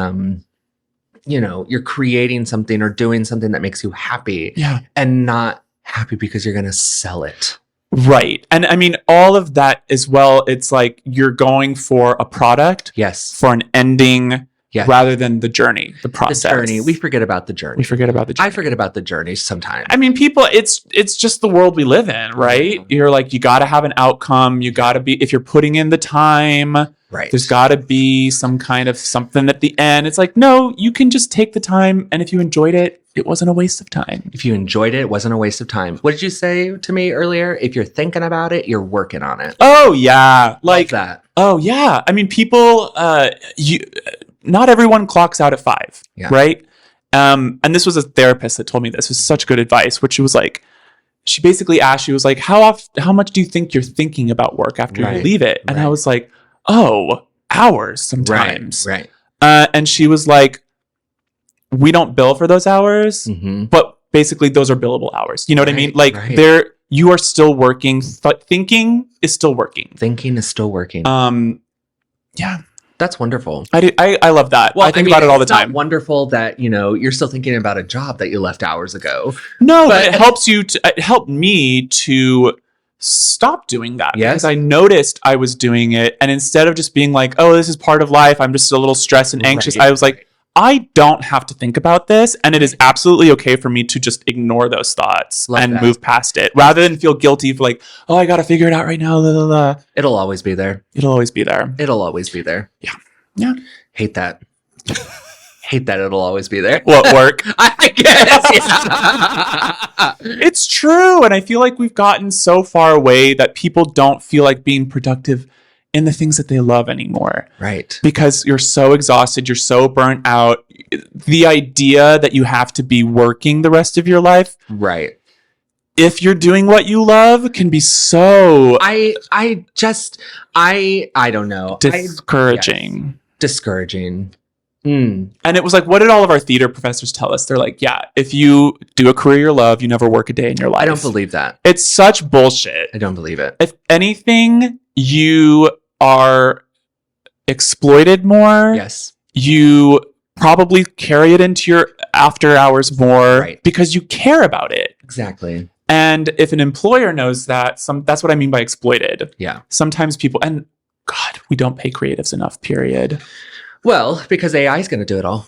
you're creating something or doing something that makes you happy. Yeah. And not happy because you're going to sell it. Right. And I mean, all of that as well, it's like you're going for a product. Yes. For an ending. Yes. Rather than the journey, the process. The journey. We forget about the journey. I forget about the journey sometimes. I mean, people, it's just the world we live in, right? Yeah. You're like, you got to have an outcome. You got to be, if you're putting in the time, right? There's got to be some kind of something at the end. It's like, no, you can just take the time. And if you enjoyed it, it wasn't a waste of time. If you enjoyed it, it wasn't a waste of time. What did you say to me earlier? If you're thinking about it, you're working on it. Oh, yeah. Like love that. Oh, yeah. I mean, people, not everyone clocks out at 5, right? And this was a therapist that told me this. It was such good advice, which was like, she basically asked, she was like, how much do you think you're thinking about work after you leave it? And I was like, hours sometimes. Right. And she was like, we don't bill for those hours, but basically those are billable hours. You know what I mean? Like you are still working. Thinking is still working. Thinking is still working. Yeah. That's wonderful. I love that. Well, I think about it all the time. It's not wonderful that, you're still thinking about a job that you left hours ago. No, but it helps you it helped me to stop doing that. Yes. Because I noticed I was doing it. And instead of just being like, oh, this is part of life, I'm just a little stressed and anxious. I was like, I don't have to think about this. And it is absolutely okay for me to just ignore those thoughts move past it rather than feel guilty for like, oh, I got to figure it out right now. Blah, blah, blah. It'll always be there. It'll always be there. Yeah. Yeah. Hate that. Hate that it'll always be there. What, work? I guess. Yeah. It's true. And I feel like we've gotten so far away that people don't feel like being productive in the things that they love anymore. Right. Because you're so exhausted, you're so burnt out. The idea that you have to be working the rest of your life. Right. If you're doing what you love can be so I don't know. Discouraging. Discouraging. And it was like, what did all of our theater professors tell us? They're like, yeah, if you do a career you love, you never work a day in your life. I don't believe that. It's such bullshit. I don't believe it. If anything, you are exploited more. Yes. You probably carry it into your after hours more because you care about it. Exactly. And if an employer knows that, that's what I mean by exploited. Yeah. Sometimes people, and God, we don't pay creatives enough, period. Well, because AI is going to do it all.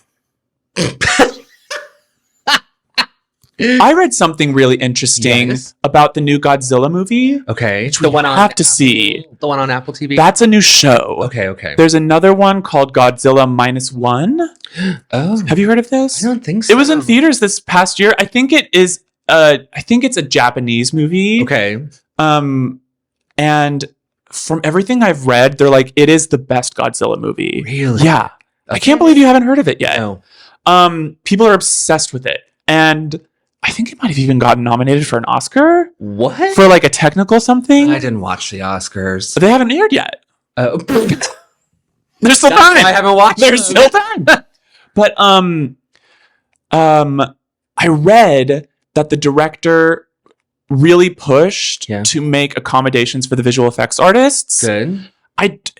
I read something really interesting about the new Godzilla movie. Okay. The one on Apple, see. The one on Apple TV? That's a new show. Okay. There's another one called Godzilla -1. Oh. Have you heard of this? I don't think so. It was in theaters this past year. I think it's a Japanese movie. Okay. And from everything I've read, they're like, it is the best Godzilla movie. Really? Yeah. Okay. I can't believe you haven't heard of it yet. No. People are obsessed with it. And I think it might have even gotten nominated for an Oscar. What? For like a technical something. I didn't watch the Oscars. But they haven't aired yet. There's still That's time. why I haven't watched them. There's still time. But I read that the director really pushed to make accommodations for the visual effects artists. Good.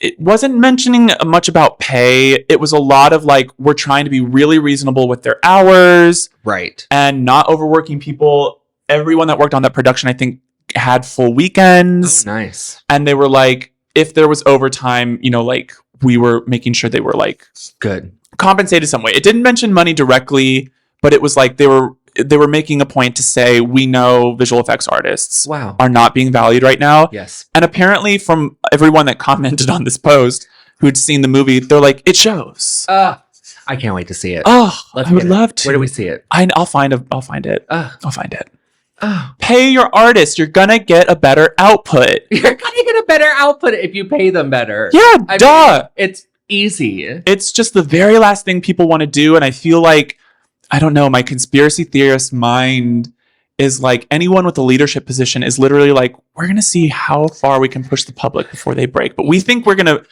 It wasn't mentioning much about pay. It was a lot of like, we're trying to be really reasonable with their hours. Right. And not overworking people. Everyone that worked on that production, I think, had full weekends. Oh, nice. And they were like, if there was overtime, like we were making sure they were like good compensated some way. It didn't mention money directly, but it was like they were making a point to say, we know visual effects artists are not being valued right now. Yes. And apparently from everyone that commented on this post who'd seen the movie, they're like, it shows. I can't wait to see it. Oh, I would love to. Where do we see it? I'll find it. I'll find it. Oh. Pay your artist. You're gonna get a better output. You're gonna get a better output if you pay them better. Yeah, duh. Mean, it's easy. It's just the very last thing people want to do. And I feel like, I don't know, my conspiracy theorist mind is like anyone with a leadership position is literally like, we're going to see how far we can push the public before they break. But we think we're going to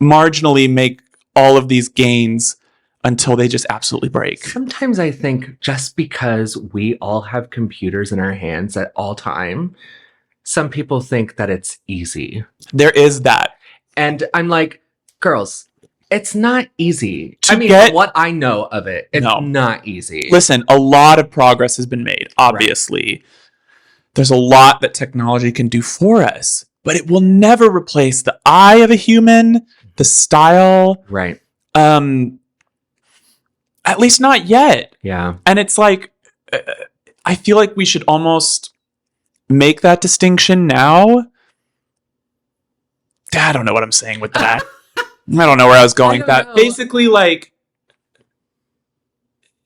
marginally make all of these gains until they just absolutely break. Sometimes I think just because we all have computers in our hands at all time, some people think that it's easy. There is that. And I'm like, girls, it's not easy. What I know of it, it's not easy. Listen, a lot of progress has been made, obviously. Right. There's a lot that technology can do for us, but it will never replace the eye of a human, the style. Right. At least not yet. Yeah. And it's like, I feel like we should almost make that distinction now. I don't know what I'm saying with that. I don't know where I was going with that. Basically, like,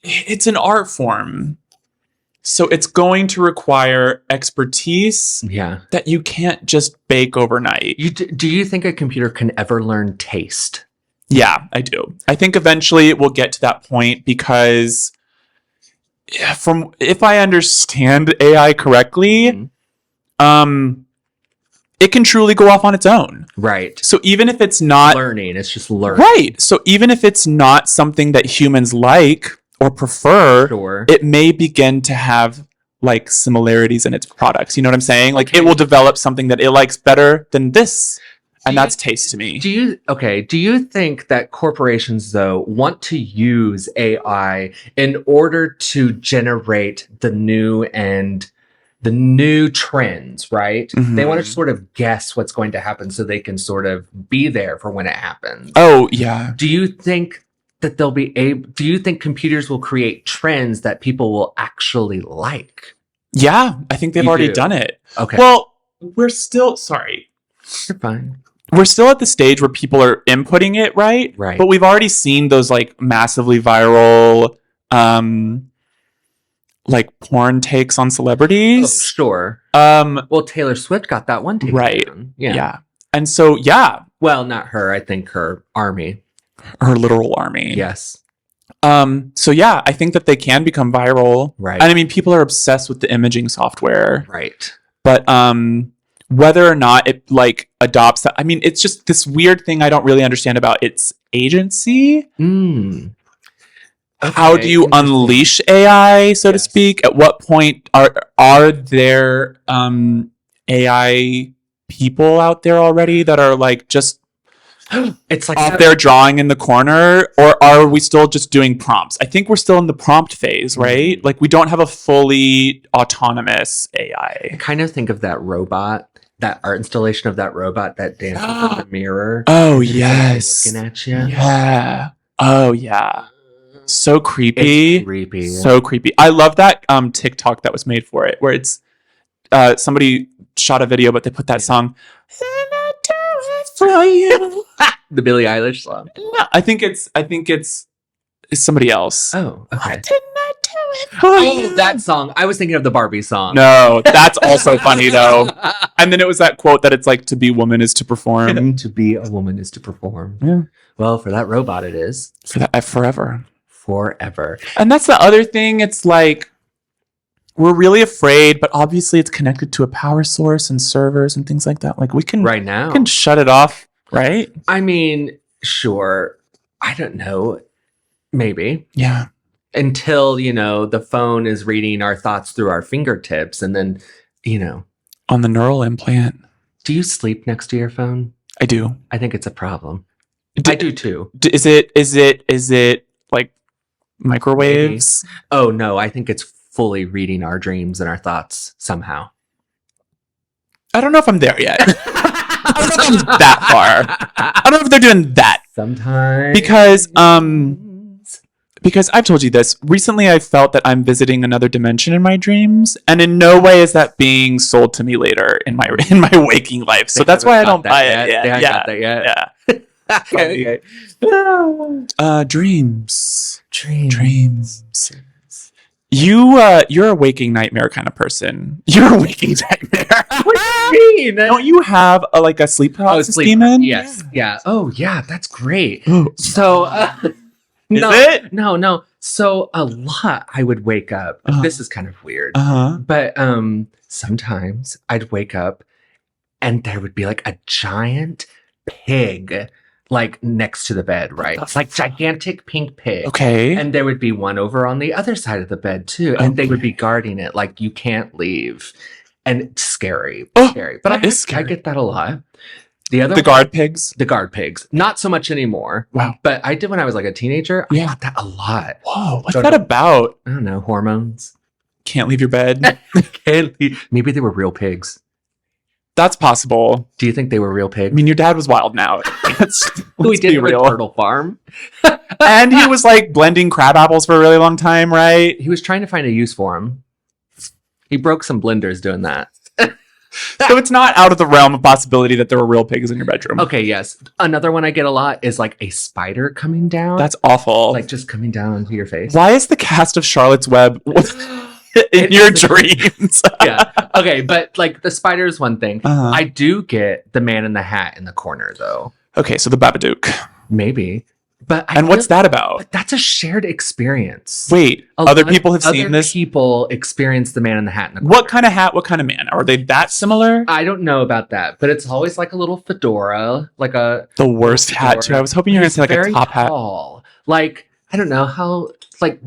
it's an art form. So it's going to require expertise that you can't just bake overnight. Do you think a computer can ever learn taste? Yeah, I do. I think eventually it will get to that point because if I understand AI correctly, it can truly go off on its own. Right. So even if it's not learning, it's just learning. Right. So even if it's not something that humans like or prefer, it may begin to have like similarities in its products. You know what I'm saying? Like it will develop something that it likes better than this. And that's taste to me. Do you think that corporations, though, want to use AI in order to generate the new trends, right? Mm-hmm. They want to sort of guess what's going to happen so they can sort of be there for when it happens. Oh, yeah. Do you think that do you think computers will create trends that people will actually like? Yeah, I think they've already done it. Okay. Well, we're still, sorry. You're fine. We're still at the stage where people are inputting it, right? Right. But we've already seen those like massively viral, like porn takes on celebrities. Oh, sure. Well, Taylor Swift got that one take. Right. Yeah. And so, yeah. Well, not her. I think her army. Her literal army. Yes. So yeah, I think that they can become viral. Right. And I mean, people are obsessed with the imaging software. Right. But whether or not it like adopts that, I mean, it's just this weird thing I don't really understand about its agency. Okay, how do you unleash AI, so to speak? At what point are there AI people out there already that are like just it's like off there drawing in the corner, or are we still just doing prompts? I think we're still in the prompt phase, right? Mm-hmm. Like we don't have a fully autonomous AI. I kind of think of that robot, that art installation of that robot that dances in the mirror. Oh, yes. Looking at you. Yeah. Oh, yeah. So creepy. It's creepy. So creepy. I love that TikTok that was made for it, where it's somebody shot a video, but they put that song. For you. The Billie Eilish song. No, I think it's somebody else. Oh, okay. I did not do it for you. That song. I was thinking of the Barbie song. No, that's also funny though. And then it was that quote that it's like, to be woman is to perform. To be a woman is to perform. Yeah. Well, for that robot it is. For that forever. Forever. And that's the other thing. It's like, we're really afraid, but obviously it's connected to a power source and servers and things like that. Like we can right now, we can shut it off, right? I mean, sure. I don't know. Maybe. Yeah. Until, the phone is reading our thoughts through our fingertips and then, on the neural implant. Do you sleep next to your phone? I do. I think it's a problem. I do too. Is it like microwaves? Maybe. Oh no, I think it's fully reading our dreams and our thoughts somehow. I don't know if I'm there yet. I don't know if I'm that far. I don't know if they're doing that. Sometimes. Because I've told you this. Recently I felt that I'm visiting another dimension in my dreams, and in no way is that being sold to me later in my waking life. So that's why I don't buy it yet. They haven't got that yet. Yeah. Okay. Dreams. You're a waking nightmare kind of person. You're a waking nightmare. What do you mean? Don't you have a sleep paralysis demon? Yes. Yeah. Oh, yeah. That's great. Ooh. So, Is it? No. So a lot I would wake up. This is kind of weird. But sometimes I'd wake up and there would be like a giant pig like next to the bed, right? Like gigantic pink pig. Okay. And there would be one over on the other side of the bed too. And they would be guarding it like you can't leave. And it's scary. Scary. But I get that a lot. The guard pigs? The guard pigs. Not so much anymore. Wow. But I did when I was like a teenager. I got that a lot. Whoa. What's that about? I don't know. Hormones. Can't leave your bed. Can't leave. Maybe they were real pigs. That's possible. Do you think they were real pigs? I mean, your dad was wild now. We did a turtle farm. And he was like blending crab apples for a really long time, right? He was trying to find a use for them. He broke some blenders doing that. So it's not out of the realm of possibility that there were real pigs in your bedroom. Okay, yes. Another one I get a lot is like a spider coming down. That's awful. Like just coming down onto your face. Why is the cast of Charlotte's Web in your dreams? Yeah. Okay, but like the spider is one thing. I do get the man in the hat in the corner though. Okay, so the Babadook. Maybe. But what's that about? But that's a shared experience. Wait, other people have seen this? Other people experience the man in the hat in the corner. What kind of hat? What kind of man? Are they that similar? I don't know about that, but it's always like a little fedora, like the worst hat too. I was hoping you were going to say like a top tall. Hat. Like I don't know how like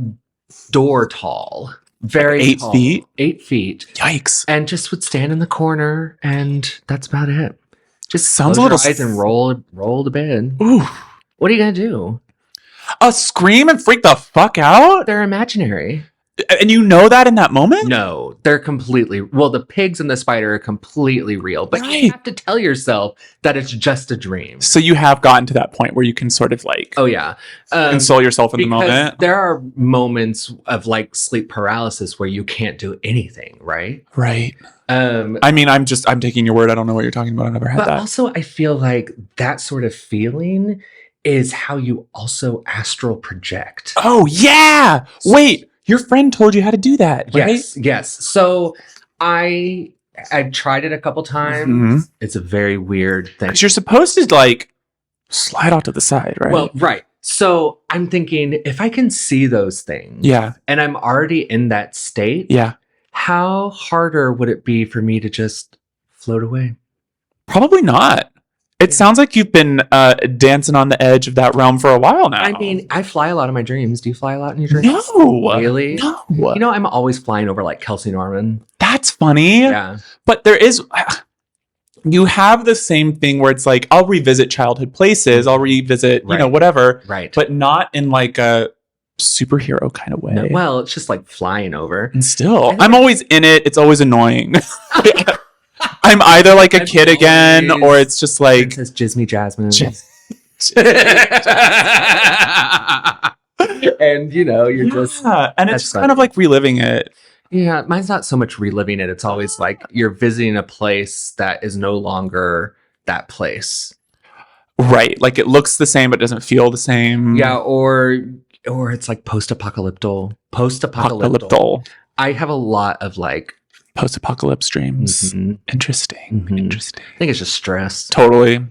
door tall. Very like 8 tall. feet? 8 feet. Yikes. And just would stand in the corner and that's about it. Just sounds a little eyes and roll to bed. Ooh. What are you going to do? Scream and freak the fuck out? They're imaginary. And you know that in that moment? No, they're completely... Well, the pigs and the spider are completely real. But you have to tell yourself that it's just a dream. So you have gotten to that point where you can sort of like... Oh, yeah. Console yourself in the moment? There are moments of like sleep paralysis where you can't do anything, right? Right. I mean, I'm taking your word. I don't know what you're talking about. I've never had that. But also, I feel like that sort of feeling is how you also astral project. Oh, yeah! Wait, your friend told you how to do that, right? Yes. So I've tried it a couple times. Mm-hmm. It's a very weird thing. Because you're supposed to like slide off to the side, right? Well, right. So I'm thinking if I can see those things, and I'm already in that state, how harder would it be for me to just float away? Probably not. It sounds like you've been dancing on the edge of that realm for a while now. I mean, I fly a lot in my dreams. Do you fly a lot in your dreams? No. Really? No. You know, I'm always flying over like Kelsey Norman. That's funny. Yeah. But there is... You have the same thing where it's like, I'll revisit childhood places. I'll revisit, whatever. Right. But not in like a superhero kind of way. No, well, it's just like flying over. And still, I'm always in it. It's always annoying. I'm either like a kid again, or it's just like... Princess Jismy Jasmine. And, you're just... And it's just kind of like reliving it. Yeah, mine's not so much reliving it. It's always like you're visiting a place that is no longer that place. Right. Like it looks the same, but doesn't feel the same. Yeah, or it's like post-apocalyptic. I have a lot of like... Post-apocalypse dreams. Mm-hmm. Interesting. Mm-hmm. Interesting. I think it's just stress. Totally.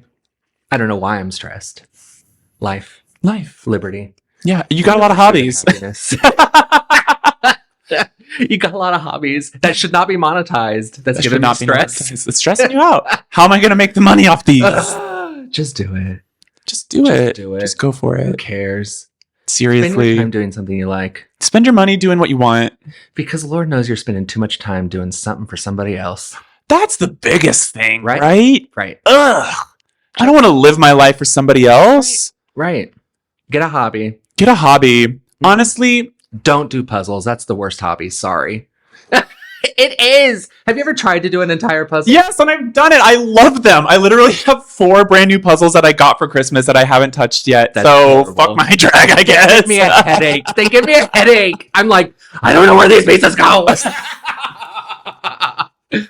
I don't know why I'm stressed. Life. Liberty. Yeah, you got a lot of hobbies. You got a lot of hobbies that should not be monetized. That should not be stress. It's stressing you out. How am I going to make the money off these? Just do it. Just do it. Just go for it. Who cares? Seriously. Spend your time doing something you like. Spend your money doing what you want. Because Lord knows you're spending too much time doing something for somebody else. That's the biggest thing, right? Right. Ugh. I don't want to live my life for somebody else. Right. Get a hobby. Honestly... Don't do puzzles. That's the worst hobby. Sorry. It is. Have you ever tried to do an entire puzzle? Yes, and I've done it. I love them. I literally have 4 brand new puzzles that I got for Christmas that I haven't touched yet. That's so horrible. Fuck my drag, I guess. They give me a headache. I'm like, I don't know where these pieces go.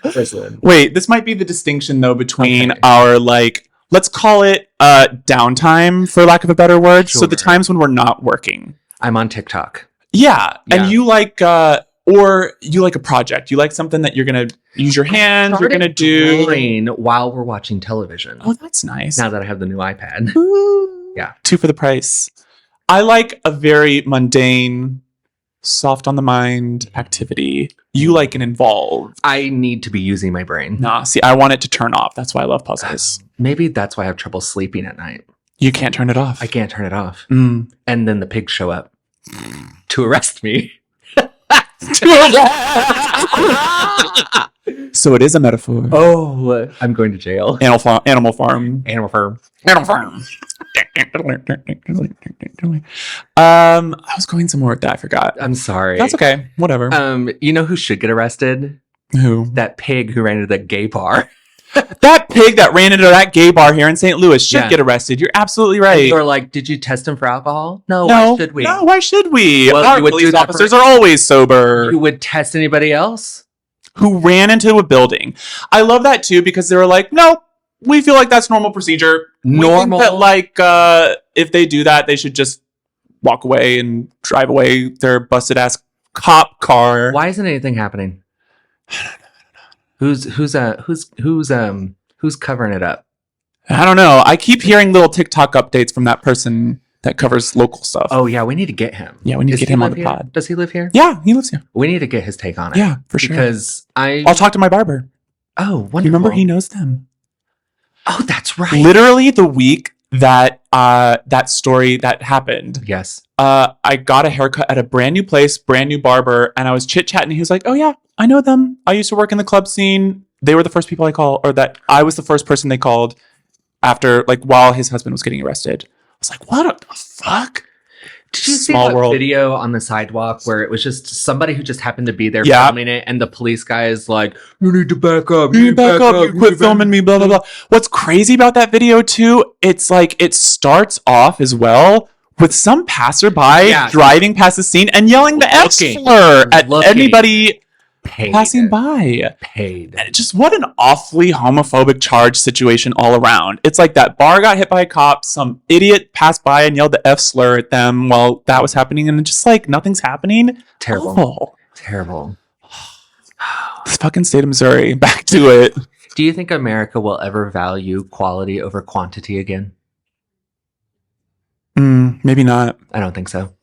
Listen. Wait, this might be the distinction though between our like, let's call it downtime for lack of a better word. Sure. So the times when we're not working. I'm on TikTok. Yeah. And you like, or you like a project. You like something that you're going to use your hands. You're going to do while we're watching television. Oh, that's nice. Now that I have the new iPad. Ooh. Yeah. 2 for the price. I like a very mundane, soft on the mind activity. You like an involved. I need to be using my brain. Nah, see, I want it to turn off. That's why I love puzzles. Maybe that's why I have trouble sleeping at night. You can't turn it off. I can't turn it off. Mm. And then the pigs show up to arrest me. So it is a metaphor. Oh, I'm going to jail. Animal farm. Animal farm. I was going somewhere with that. I forgot. I'm sorry. That's okay. Whatever. You know who should get arrested? Who? That pig who ran into the gay bar. That pig that ran into that gay bar here in St. Louis should get arrested. You're absolutely right. Or like, did you test him for alcohol? No. Why should we? No, why should we? Well, our police officers are always sober. You would test anybody else? Who ran into a building. I love that too because they were like, no, we feel like that's normal procedure. Normal. We think that like if they do that, they should just walk away and drive away their busted ass cop car. Why isn't anything happening? Who's covering it up? I don't know. I keep hearing little TikTok updates from that person that covers local stuff. Oh yeah, we need to get him. Yeah, we need to get him on the pod. Does he live here? Yeah, he lives here. We need to get his take on it. Yeah, for sure. Because I'll talk to my barber. Oh, wonderful. You remember he knows them. Oh, that's right. Literally the week that that story that happened. Yes. I got a haircut at a brand new place, brand new barber, and I was chit-chatting. He was like, oh yeah, I know them. I used to work in the club scene. They were the first people I called, or that I was the first person they called after, like, while his husband was getting arrested. I was like, what the fuck? Did you see that video on the sidewalk where it was just somebody who just happened to be there filming it, and the police guy is like, you need to back up. You need to back up. You quit filming me, blah, blah, blah. What's crazy about that video, too, it's like it starts off as well with some passerby driving past the scene and yelling the F slur at anybody passing by. And just what an awfully homophobic charge situation all around. It's like that bar got hit by a cop, some idiot passed by and yelled the F slur at them while that was happening, and just like nothing's happening. Terrible. Oh. Terrible. This fucking state of Missouri. Back to it. Do you think America will ever value quality over quantity again? Maybe not. I don't think so.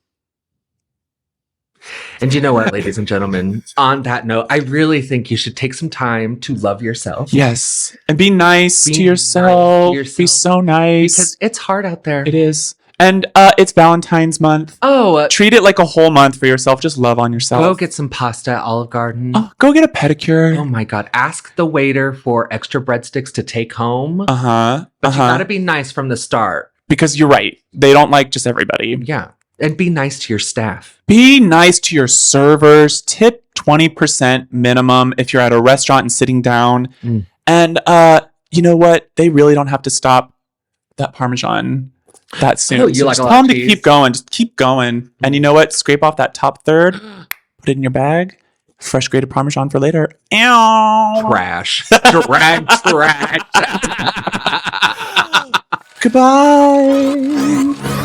And you know what, ladies and gentlemen, on that note, I really think you should take some time to love yourself. Yes. And be nice to yourself. Be so nice. Because it's hard out there. It is. And it's Valentine's month. Oh. Treat it like a whole month for yourself. Just love on yourself. Go get some pasta at Olive Garden. Oh, go get a pedicure. Oh my God. Ask the waiter for extra breadsticks to take home. But you gotta be nice from the start. Because you're right. They don't like just everybody. Yeah. And be nice to your staff. Be nice to your servers. Tip 20% minimum if you're at a restaurant and sitting down. And you know what? They really don't have to stop that Parmesan that soon. Oh, you like just a tell lot them of to cheese? keep going. Just keep going. And you know what? Scrape off that top third. Put it in your bag. Fresh grated Parmesan for later. Ow. Trash. Trash. Goodbye.